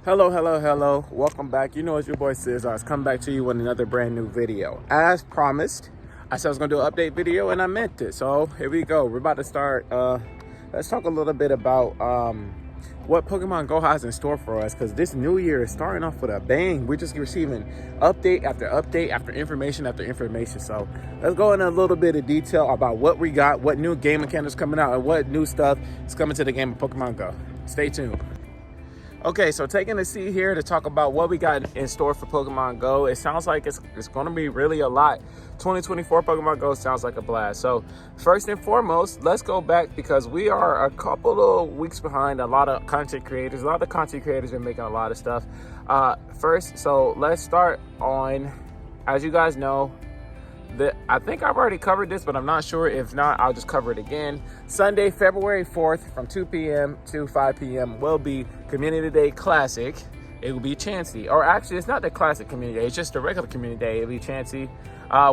Hello. Welcome back. You know it's your boy Cesar. I was coming back to you with another brand new video. As promised, I said I was going to do an update video, and I meant it. So here we go. We're about to start. Let's talk a little bit about what Pokemon Go has in store for us, because this new year is starting off with a bang. We're just receiving update after update after information after information. So let's go in a little bit of detail about what we got, what new game mechanics coming out, and what new stuff is coming to the game of Pokemon Go. Stay tuned. Okay, so taking a seat here to talk about what we got in store for Pokemon Go. It sounds like it's going to be really a lot. 2024 Pokemon Go sounds like a blast. So first and foremost, let's go back because we are a couple of weeks behind a lot of content creators. A lot of content creators are making a lot of stuff. So let's start on, as you guys know, I think I've already covered this, but I'm not sure. If not, I'll just cover it again. Sunday, February 4th from 2 p.m. to 5 p.m. will be Community Day Classic. It will be Chansey. Or actually, it's not the Classic Community Day. It's just the regular Community Day. It'll be Chansey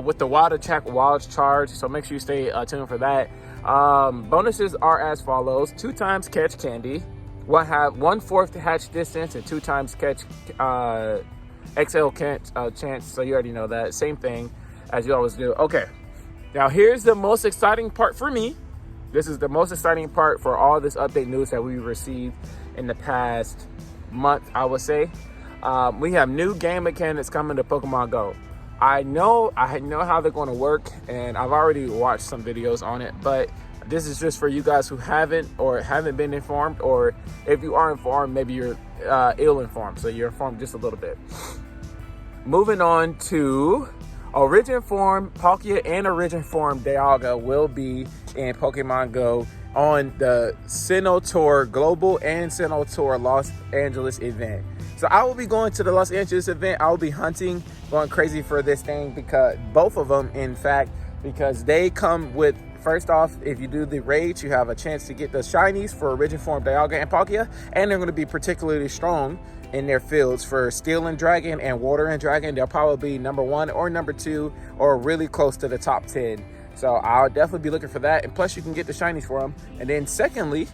with the Wild Attack Wild Charge. So make sure you stay tuned for that. Bonuses are as follows. 2 times catch candy. 1/4 hatch distance and 2 times catch XL chance. So you already know that. Same thing as you always do. Okay, now here's the most exciting part for me. This is the most exciting part for all this update news that we received in the past month, I would say. We have new game mechanics coming to Pokemon Go. I know how they're going to work, and I've already watched some videos on it, but this is just for you guys who haven't been informed, or if you are informed, maybe you're ill-informed, so you're informed just a little bit. Moving on to Origin Form, Palkia and Origin Form Dialga will be in Pokemon Go on the Sinnoh Tour Global and Sinnoh Tour Los Angeles event. So I will be going to the Los Angeles event. I will be hunting, going crazy for this thing, because both of them, in fact, because they come with, first off, if you do the raids, you have a chance to get the shinies for Origin Form Dialga and Palkia, and they're going to be particularly strong in their fields for Steel and Dragon and Water and Dragon. They'll probably be number 1 or number 2 or really close to the top 10. So I'll definitely be looking for that. And plus you can get the shinies for them. And then secondly,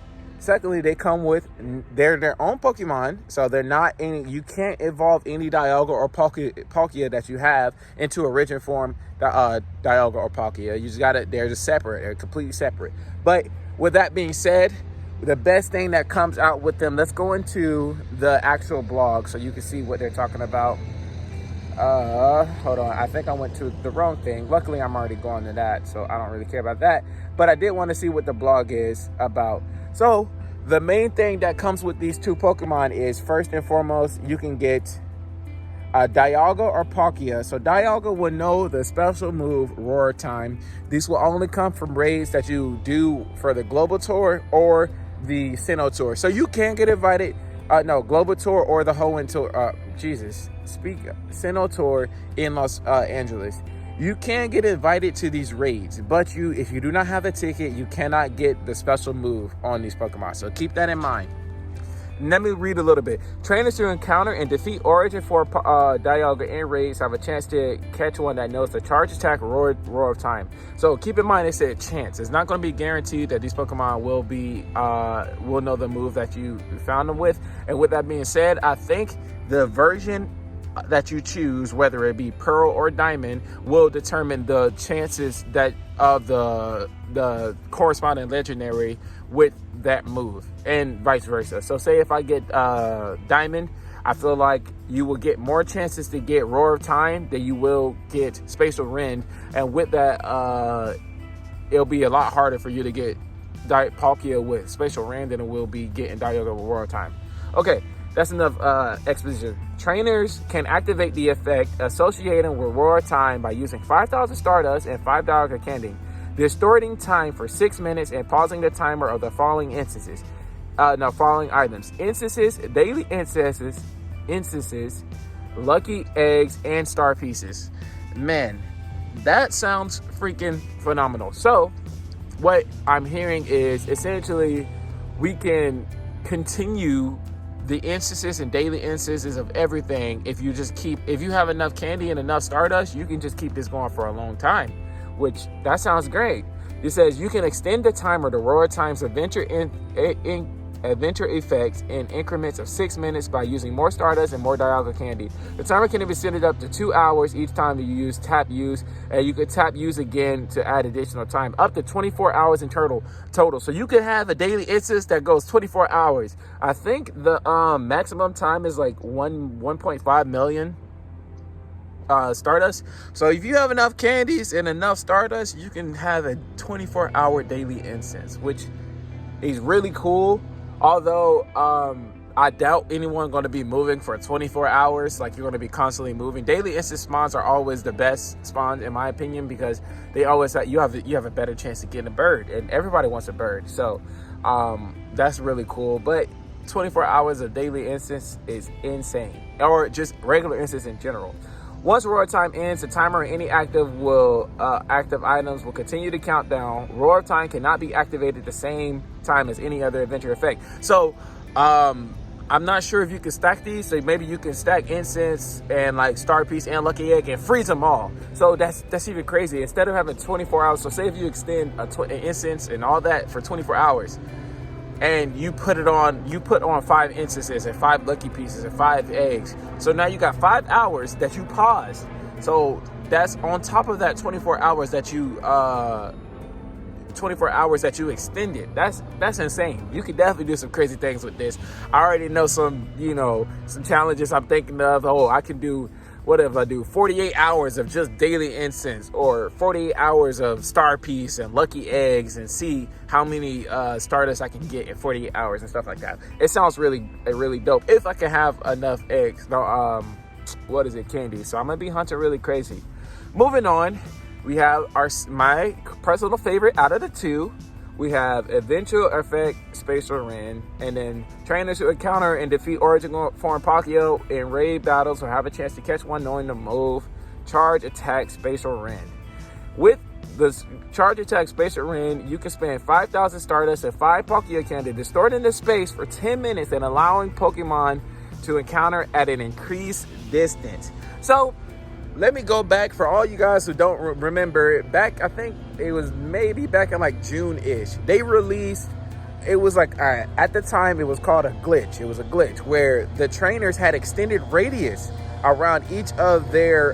they come with their own Pokemon. So they're not any, you can't evolve any Dialga or Palkia that you have into Origin Form Dialga or Palkia. You just gotta, they're just separate, they're completely separate. But with that being said, the best thing that comes out with them, let's go into the actual blog so you can see what they're talking about. Hold on, I think I went to the wrong thing. Luckily, I'm already going to that, so I don't really care about that. But I did want to see what the blog is about. So the main thing that comes with these 2 Pokemon is, first and foremost, you can get Dialga or Palkia. So Dialga will know the special move Roar Time. These will only come from raids that you do for the Global Tour or the Sinnoh Tour. So you can get invited, Global Tour or the Hoenn Tour, Sinnoh Tour in Los Angeles. You can get invited to these raids, but if you do not have a ticket, you cannot get the special move on these Pokemon. So keep that in mind. Let me read a little bit. Trainers who encounter and defeat Origin for Dialga in raids have a chance to catch one that knows the charge attack roar of time. So keep in mind, it said chance. It's not going to be guaranteed that these Pokemon will know the move that you found them with. And with that being said, I think the version that you choose, whether it be Pearl or Diamond, will determine the chances that of the corresponding legendary with that move, and vice versa. So say if I get Diamond, I feel like you will get more chances to get Roar of Time than you will get Spatial Rend, and with that it'll be a lot harder for you to get Palkia with Spatial Rend than it will be getting Dialga with Roar of Time. Okay, that's enough exposition. Trainers can activate the effect associated with Roar of Time by using 5,000 Stardust and $5 candy, distorting time for 6 minutes and pausing the timer of the following following items: instances, daily instances, lucky eggs, and star pieces. Man, that sounds freaking phenomenal. So what I'm hearing is essentially we can continue the instances and daily instances of everything. If you have enough candy and enough Stardust, you can just keep this going for a long time, which that sounds great. It says you can extend the timer to Roar Time's adventure adventure effects in increments of 6 minutes by using more Stardust and more Dialga candy. The timer can be extended up to 2 hours each time you use tap use, and you could tap use again to add additional time, up to 24 hours in total. So you could have a daily instance that goes 24 hours. I think the maximum time is like 1.5 million Stardust. So if you have enough candies and enough Stardust, you can have a 24-hour daily instance, which is really cool. Although I doubt anyone going to be moving for 24 hours. Like, you're going to be constantly moving. Daily instance spawns are always the best spawns, in my opinion, because they always have, you have a better chance of getting a bird, and everybody wants a bird. So that's really cool. But 24 hours of daily instance is insane, or just regular instance in general. Once roar time ends, the timer and any active items will continue to count down. Roar time cannot be activated at the same time as any other adventure effect. So I'm not sure if you can stack these. So maybe you can stack incense and like star piece and lucky egg and freeze them all. So that's even crazy. Instead of having 24 hours, so say if you extend an incense and all that for 24 hours, and you put on 5 instances and 5 lucky pieces and 5 eggs. So now you got 5 hours that you paused. So that's on top of that 24 hours that you extended. That's insane. You could definitely do some crazy things with this. I already know some challenges I'm thinking of. Oh, I can do, what if I do 48 hours of just daily incense, or 48 hours of star piece and lucky eggs, and see how many Stardust I can get in 48 hours and stuff like that. It sounds really dope if I can have enough eggs. No, candy. So I'm gonna be hunting really crazy. Moving on, we have my personal favorite out of the two. We have Eventual Effect Spatial Ren, and then trainers who encounter and defeat Origin Form Palkia in raid battles will have a chance to catch one knowing the move Charge Attack Spatial Ren. With the Charge Attack Spatial Ren, you can spend 5,000 Stardust and 5 Palkia candy to store it in the space for 10 minutes and allowing Pokemon to encounter at an increased distance. So let me go back for all you guys who don't remember. Back, I think it was maybe back in like June-ish, they released, it was like, at the time it was called a glitch. It was a glitch where the trainers had extended radius around each of their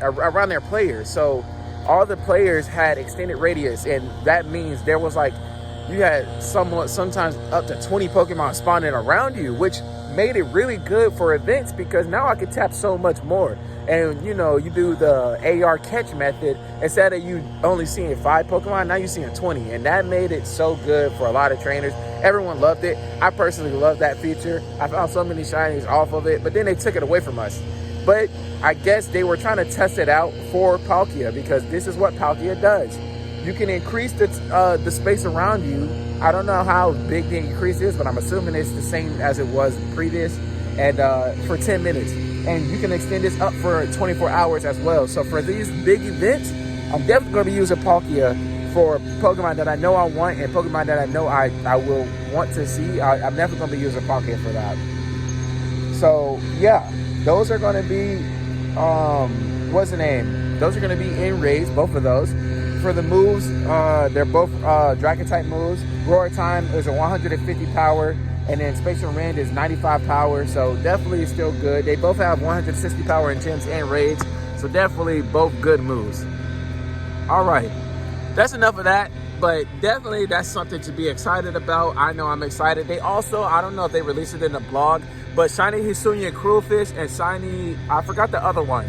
around their players. So all the players had extended radius, and that means there was like, you had sometimes up to 20 Pokemon spawning around you, which made it really good for events, because now I could tap so much more. And you do the AR catch method, instead of you only seeing 5 Pokemon, now you're seeing 20, and that made it so good for a lot of trainers. Everyone loved it. I personally love that feature. I found so many shinies off of it, but then they took it away from us. But I guess they were trying to test it out for Palkia, because this is what Palkia does. You can increase the space around you. I don't know how big the increase is, but I'm assuming it's the same as it was previous, and for 10 minutes. And you can extend this up for 24 hours as well. So for these big events, I'm definitely going to be using Palkia for Pokemon that I know I want, and Pokemon that I know I will want to see. I'm definitely going to be using Palkia for that. So yeah, those are going to be, what's the name? Those are going to be in raids, both of those. For the moves, they're both Dragon type moves. Roar time is a 150 power. And then Spatial Ren is 95 power, so definitely still good. They both have 160 power in gyms and raids, so definitely both good moves. All right, that's enough of that, but definitely that's something to be excited about. I know I'm excited. They also, I don't know if they released it in the blog, but Shiny Hisuian Krillfish and Shiny, I forgot the other one.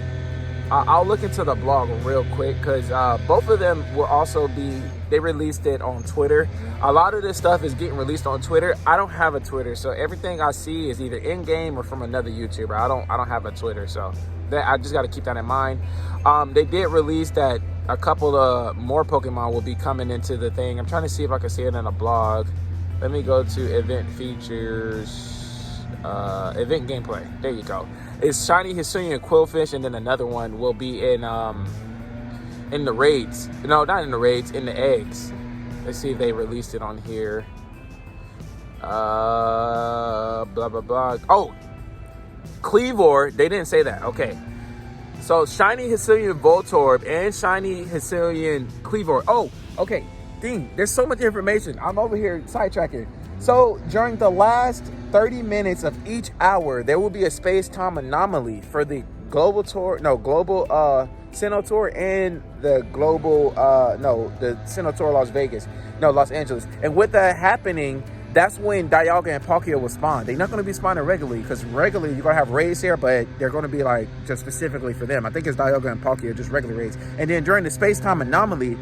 I'll look into the blog real quick, because both of them will also be, they released it on Twitter. A lot of this stuff is getting released on Twitter. I don't have a Twitter, so everything I see is either in-game or from another YouTuber. I don't have a Twitter, so I just got to keep that in mind. They did release that a couple of more Pokemon will be coming into the thing. I'm trying to see if I can see it in a blog. Let me go to event features, event gameplay. There you go. It's Shiny Hisuian Quillfish, and then another one will be in the raids. No, not in the raids, in the eggs. Let's see if they released it on here. Blah, blah, blah. Oh, Cleavor. They didn't say that. Okay. So Shiny Hisuian Voltorb and Shiny Hisuian Cleavor. Oh, okay. Dang, there's so much information. I'm over here sidetracking. So during the last 30 minutes of each hour, there will be a space-time anomaly for the global Sinnoh Tour and the the Sinnoh Tour Los Angeles. And with that happening, that's when Dialga and Palkia will spawn. They're not going to be spawning regularly, because regularly you're going to have raids here, but they're going to be like just specifically for them. I think it's Dialga and Palkia, just regular raids. And then during the space-time anomaly,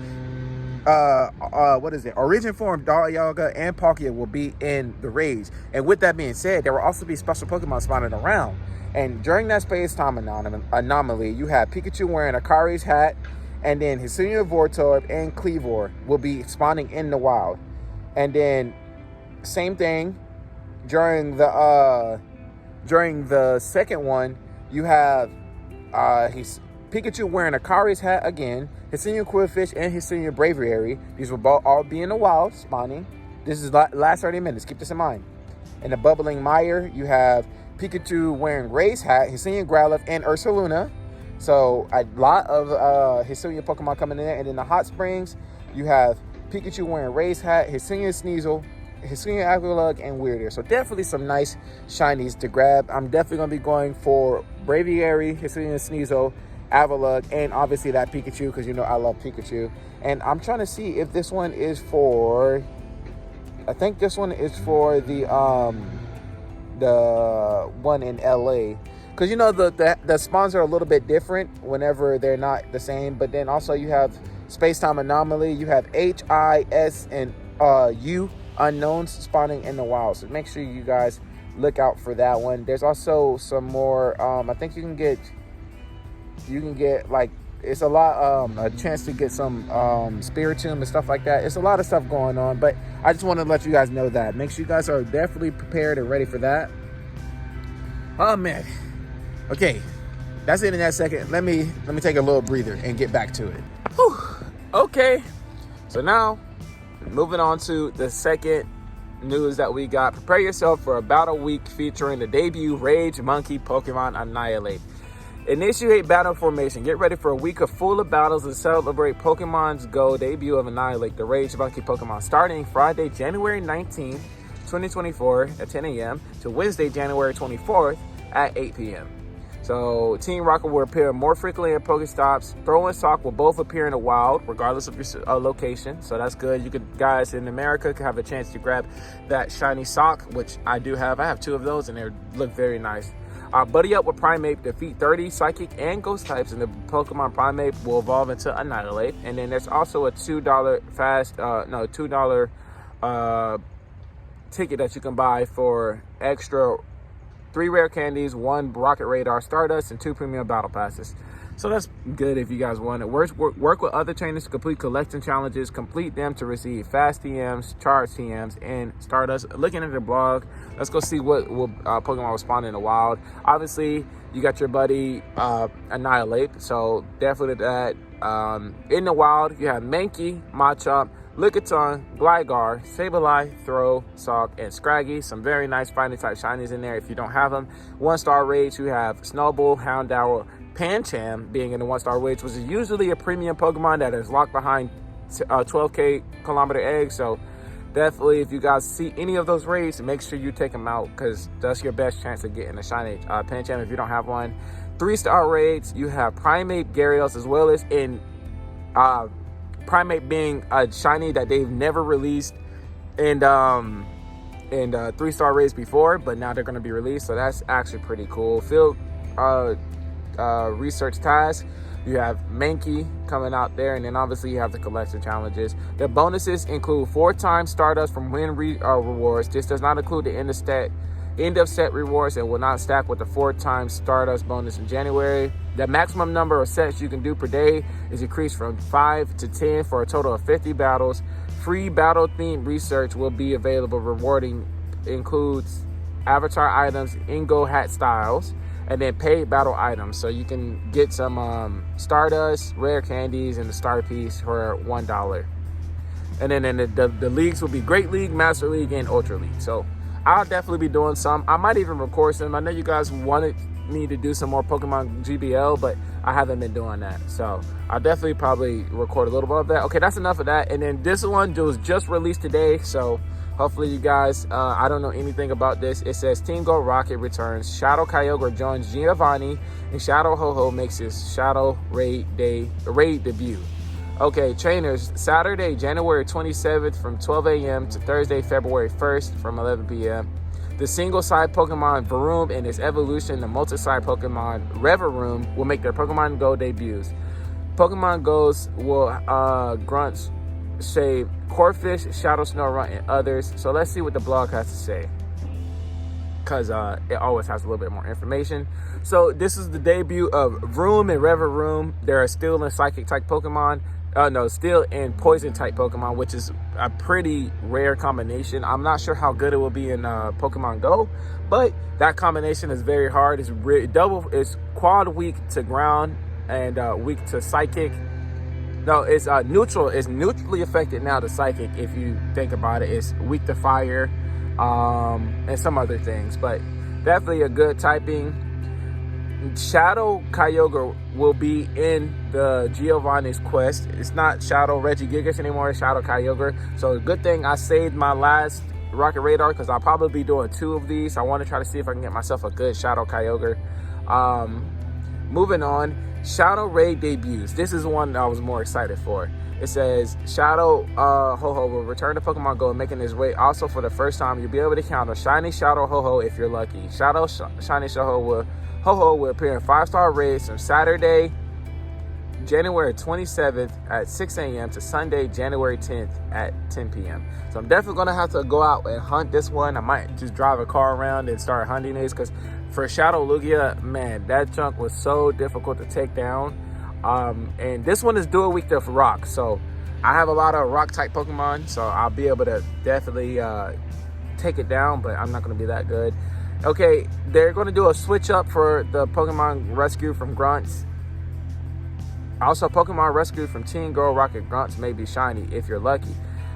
Origin form Dialga and Palkia will be in the raids. And with that being said, there will also be special Pokemon spawning around. And during that space-time anomaly, you have Pikachu wearing Akari's hat, and then Hisuian Voltorb and Kleavor will be spawning in the wild. And then same thing during the second one, you have Pikachu wearing Akari's hat again, Hisuian Quillfish and Hisuian Braviary. These will all be in the wild spawning. This is last 30 minutes. Keep this in mind. In the Bubbling Mire, you have Pikachu wearing Ray's hat, Hisuian Growlithe, and Ursaluna. So a lot of Hisuian Pokemon coming in there. And in the Hot Springs, you have Pikachu wearing Ray's hat, Hisuian Sneasel, Hisuian Aqualung, and Weirder. So definitely some nice shinies to grab. I'm definitely going to be going for Braviary, Hisuian Sneasel, Avalugg, and obviously that Pikachu, because you know I love Pikachu. And I'm trying to see if this one is for, I think this one is for the one in LA, because you know the spawns are a little bit different whenever they're not the same. But then also you have Space-Time Anomaly, you have HIS and U unknowns spawning in the wild, so make sure you guys look out for that one. There's also some more, I think you can get like, it's a lot, a chance to get some Spiritomb and stuff like that. It's a lot of stuff going on, but I just want to let you guys know that. Make sure you guys are definitely prepared and ready for that. Oh man. Okay, that's it in that second. Let me take a little breather and get back to it. Whew. Okay, so now moving on to the second news that we got. Prepare yourself for about a week featuring the debut Rage Monkey Pokemon Annihilate. Initiate battle formation. Get ready for a week of full of battles and celebrate Pokemon's Go debut of Annihilate, the Rage Monkey Pokemon, starting Friday, January 19th, 2024 at 10 a.m. to Wednesday, January 24th at 8 p.m. So Team Rocket will appear more frequently at Pokestops. Throw and Sock will both appear in the wild, regardless of your location. So that's good. You could, guys in America, could have a chance to grab that shiny sock, which I do have. I have 2 of those, and they look very nice. Buddy up with Primeape, defeat 30 Psychic and Ghost types, and the Pokemon Primeape will evolve into Annihilate. And then there's also a $2 ticket that you can buy for extra 3 rare candies, 1 Rocket Radar Stardust, and 2 premium battle passes. So that's good if you guys want it. Work with other trainers to complete collection challenges. Complete them to receive fast TMs, charge TMs, and Stardust. Looking at the blog, let's go see what Pokemon will spawn in the wild. Obviously, you got your buddy Annihilate, so definitely that. In the wild, you have Mankey, Machop, Lickitung, Gligar, Sableye, Throw, Sock, and Scraggy. Some very nice fighting type shinies in there if you don't have them. 1-star raids, you have Snowball, Houndour, Pancham being in the 1-star raids, which is usually a premium Pokemon that is locked behind 12K kilometer eggs. So definitely, if you guys see any of those raids, make sure you take them out, because that's your best chance of getting a shiny Pancham if you don't have one. 3-star raids, you have Primeape, Gyarados, as well as in Primeape being a shiny that they've never released in 3-star raids before, but now they're going to be released, so that's actually pretty cool. Field research task, you have Mankey coming out there, and then obviously you have the collection challenges. The bonuses include 4 times Stardust from win rewards. This does not include the end of set rewards and will not stack with the 4 times Stardust bonus in January. The maximum number of sets you can do per day is increased from 5 to 10 for a total of 50 battles. Free battle themed research will be available. Rewarding includes avatar items, Ingo hat styles, and then paid battle items. So you can get some Stardust, rare candies, and the star piece for $1. And then the leagues will be Great League, Master League, and Ultra League. So I'll definitely be doing some. I might even record some. I know you guys wanted me to do some more Pokemon GBL, but I haven't been doing that. So I'll definitely probably record a little bit of that. Okay, that's enough of that. And then this one was just released today. So Hopefully you guys, I don't know anything about this. It says Team Go Rocket returns. Shadow Kyogre joins Giovanni, and Shadow Ho-Ho makes his Shadow Raid debut. Okay, trainers, Saturday, January 27th from 12 a.m. to Thursday, February 1st from 11 p.m. The single-side Pokemon Varoom and its evolution, the multi-side Pokemon Reveroom, will make their Pokemon Go debuts. Pokemon Go's will Grunts, Shade, Corphish, Shadow Snorunt, and others. So let's see what the blog has to say, because it always has a little bit more information. So this is the debut of Vroom and Reveroom. There are Steel and Psychic type Pokemon. Steel and Poison type Pokemon, which is a pretty rare combination. I'm not sure how good it will be in Pokemon Go, but that combination is very hard. It's quad weak to ground and weak to Psychic. No, it's neutral. It's neutrally affected now to Psychic. If you think about it, it's weak to Fire, and some other things. But definitely a good typing. Shadow Kyogre will be in the Giovanni's quest. It's not Shadow Regigigas anymore. It's Shadow Kyogre. So good thing I saved my last Rocket Radar, because I'll probably be doing 2 of these. I want to try to see if I can get myself a good Shadow Kyogre. Moving on. Shadow Raid debuts. This is one I was more excited for. It says Shadow Ho-Ho will return to Pokemon Go, making his way. Also, for the first time, you'll be able to count a Shiny Shadow Ho-Ho if you're lucky. Shiny Shadow Ho-Ho will appear in 5-star raids from Saturday, January 27th at 6 a.m. to Sunday, January 10th at 10 p.m. So I'm definitely going to have to go out and hunt this one. I might just drive a car around and start hunting this, because for Shadow Lugia, man, that chunk was so difficult to take down. And this one is dual weak to rock. So I have a lot of rock type Pokemon, so I'll be able to definitely take it down, but I'm not going to be that good. Okay, they're going to do a switch up for the Pokemon Rescue from Grunts. Also, Pokemon Rescue from Team Go Rocket Grunts may be shiny if you're lucky.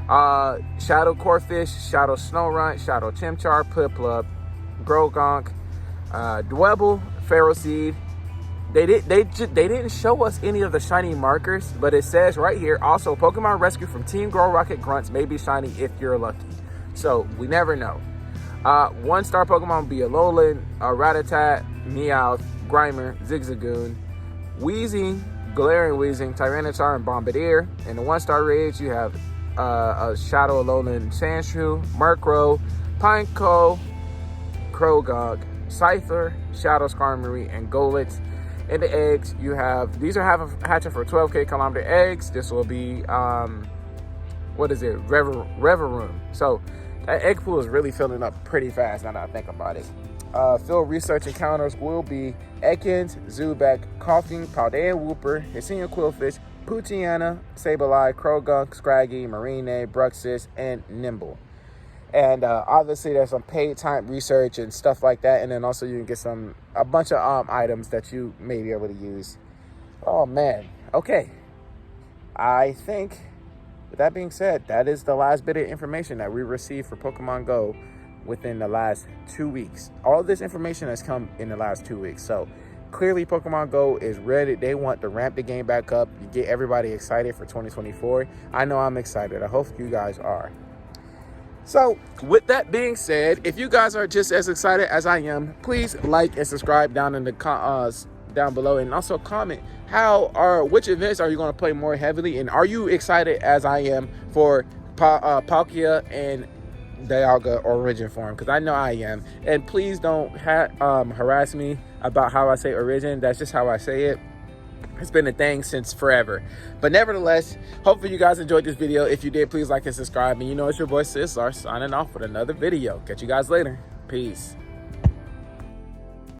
Shadow Corphish, Shadow Snorunt, Shadow Chimchar, Piplup, Grogonk, Dwebble, Ferroseed. They didn't show us any of the shiny markers, but it says right here, also Pokemon Rescue from Team Go Rocket Grunts may be shiny if you're lucky. So we never know. 1-star Pokemon will be Alolan, Rattata, Meowth, Grimer, Zigzagoon, Weezing, Galarian Weezing, Tyranitar, and Bombardier. In the 1-star raids, you have a Shadow Alolan Sandshrew, Murkrow, Pineco, Croagunk, Scyther, Shadow Skarmory, and Golett. In the eggs, you have, these are hatching for 12k kilometer eggs. This will be, Reveroom. So that egg pool is really filling up pretty fast now that I think about it. Field research encounters will be Ekans, Zubat, Coughing, Paldean Wooper, Hisuian Quillfish, Poochyena, Sableye, Croagunk, Scraggy, Marine, Bruxus, and Nimble. And obviously there's some paid time research and stuff like that, and then also you can get a bunch of items that you may be able to use. Oh man, okay. I think with that being said, that is the last bit of information that we received for Pokemon Go within the last 2 weeks. All of this information has come in the last 2 weeks. So clearly Pokemon Go is ready. They want to ramp the game back up. You get everybody excited for 2024. I know I'm excited. I hope you guys are. So with that being said, if you guys are just as excited as I am, please like and subscribe down in the down below, and also comment which events are you going to play more heavily, and are you excited as I am for Palkia and Dialga Origin form, because I know I am. And please don't harass me about how I say Origin. That's just how I say it. It's been a thing since forever. But nevertheless, hopefully you guys enjoyed this video. If you did, please like and subscribe. And you know it's your boy Cesar signing off with another video. Catch you guys later. Peace.